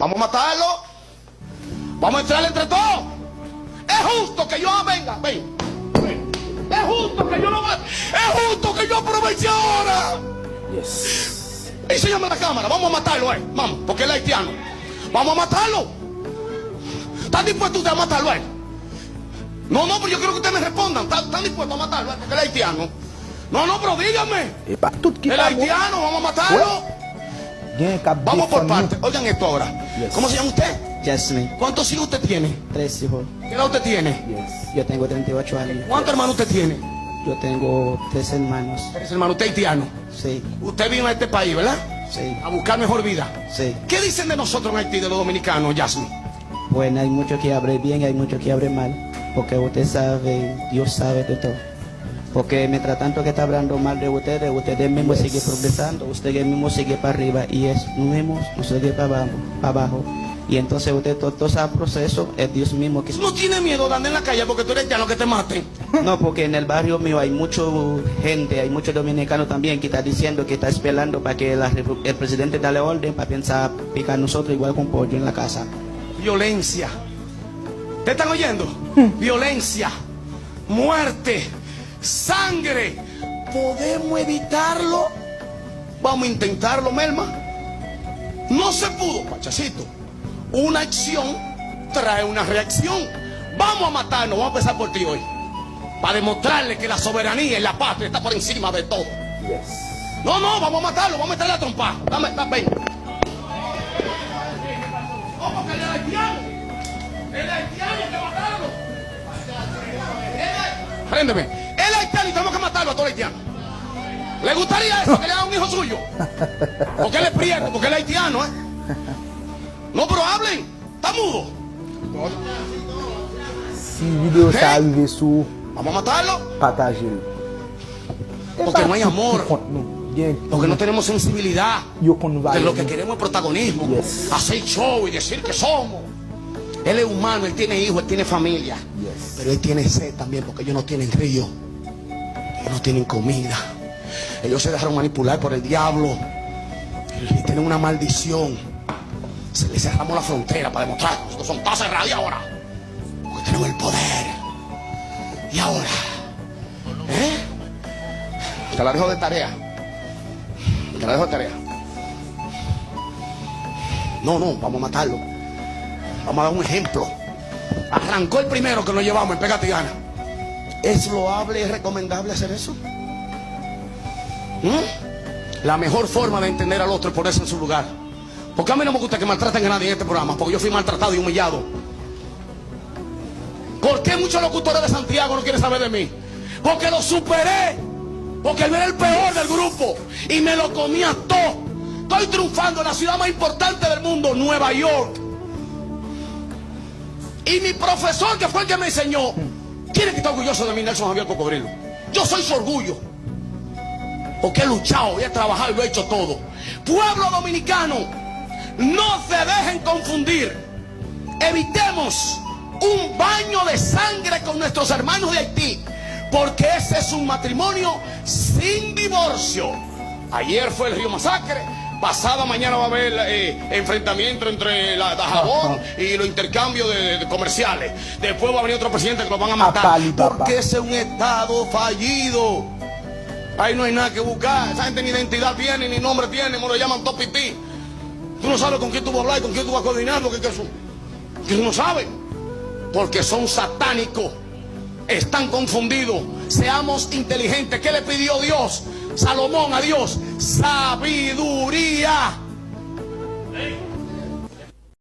Vamos a matarlo. Vamos a entrar entre todos. Es justo que yo venga, ven. Es justo que yo lo vea. Es justo que yo aproveche ahora. Yes. Enséñame la cámara. Vamos a matarlo, vamos, porque él es haitiano. Vamos a matarlo. ¿Están dispuestos ustedes a matarlo, No, pero yo quiero que ustedes me respondan. ¿Están dispuestos a matarlo, porque él es haitiano? No, pero díganme. El haitiano, vamos a matarlo. Vamos por partes. Oigan esto ahora. Yes. ¿Cómo se llama usted? Jasmine, ¿Cuántos hijos usted tiene? 3 hijos. ¿Qué edad usted tiene? Yes. Yo tengo 38 años. ¿Cuántos hermanos usted tiene? Yo tengo 3 hermanos. Tres hermanos, usted es haitiano. Sí, Usted vino a este país, ¿verdad? sí, A buscar mejor vida. sí. ¿Qué dicen de nosotros en Haití, de los dominicanos, Jasmine? Bueno, hay mucho que abre bien y hay mucho que abre mal. Porque usted sabe, Dios sabe de todo. Porque mientras tanto que está hablando mal de ustedes mismos siguen progresando, ustedes mismos siguen para arriba y es mismos no sigue para abajo. Y entonces usted todo ese proceso es Dios mismo que... ¿Tú no tienes miedo de andar en la calle porque tú eres haitiano que te maten? No, porque en el barrio mío hay mucha gente, hay muchos dominicanos también que está diciendo que está esperando para que el presidente dé la orden para pensar picar a nosotros igual con pollo en la casa. Violencia. ¿Te están oyendo? Violencia, muerte, sangre. ¿Podemos evitarlo? Vamos a intentarlo, Melma. No se pudo, Pachacito. Una acción trae una reacción. Vamos a matarnos, vamos a empezar por ti hoy. Para demostrarle que la soberanía y la patria está por encima de todo. Yes. No, vamos a matarlo, vamos a meterle la trompa. Ven. No, porque el haitiano hay que matarlo. Préndeme. El haitiano y tenemos que matarlo a todo el haitiano. ¿Le gustaría eso, que le haga un hijo suyo? Porque él es prieto, porque él es haitiano, No, pero hablen. Está mudo. Si video ça arrive sur, Vamos a matarlo. partagez-le. Porque no hay amor. Bien. Porque no tenemos sensibilidad. Yo con De lo que queremos es protagonismo. Yes. Hacer show y decir que somos. Él es humano, él tiene hijos, él tiene familia. Yes. Pero él tiene sed también porque ellos no tienen río. Ellos no tienen comida. Ellos se dejaron manipular por el diablo. Y tienen una maldición. Se les cerramos la frontera para demostrar que nosotros somos cerrados ahora. Porque tenemos el poder. Y ahora. Te la dejo de tarea. Te la dejo de tarea. No, vamos a matarlo. Vamos a dar un ejemplo. Arrancó el primero que nos llevamos en Pégate y Gana. ¿Es loable y recomendable hacer eso? La mejor forma de entender al otro es ponerse en su lugar. Porque a mí no me gusta que maltraten a nadie en este programa, porque yo fui maltratado y humillado. ¿Por qué muchos locutores de Santiago no quieren saber de mí? Porque lo superé. Porque él era el peor del grupo y me lo comía todo. Estoy triunfando en la ciudad más importante del mundo, Nueva York. Y mi profesor, que fue el que me enseñó, tiene que estar orgulloso de mí, Nelson Javier Cocodrilo. Yo soy su orgullo. Porque he luchado y he trabajado y lo he hecho todo. Pueblo dominicano, no se dejen confundir. Evitemos un baño de sangre con nuestros hermanos de Haití. Porque ese es un matrimonio sin divorcio. Ayer fue el Río Masacre. Pasada mañana va a haber enfrentamiento entre la Dajabón y los intercambios de comerciales. Después va a venir otro presidente que lo van a matar. Porque ese es un estado fallido. Ahí no hay nada que buscar. Esa gente ni identidad tiene, ni nombre tiene. Me lo llaman top pipí. Tú no sabes con quién tú vas a hablar y con quién tú vas a coordinar. Porque que tú no sabes. Porque son satánicos. Están confundidos. Seamos inteligentes. ¿Qué le pidió Dios? Salomón a Dios: sabiduría.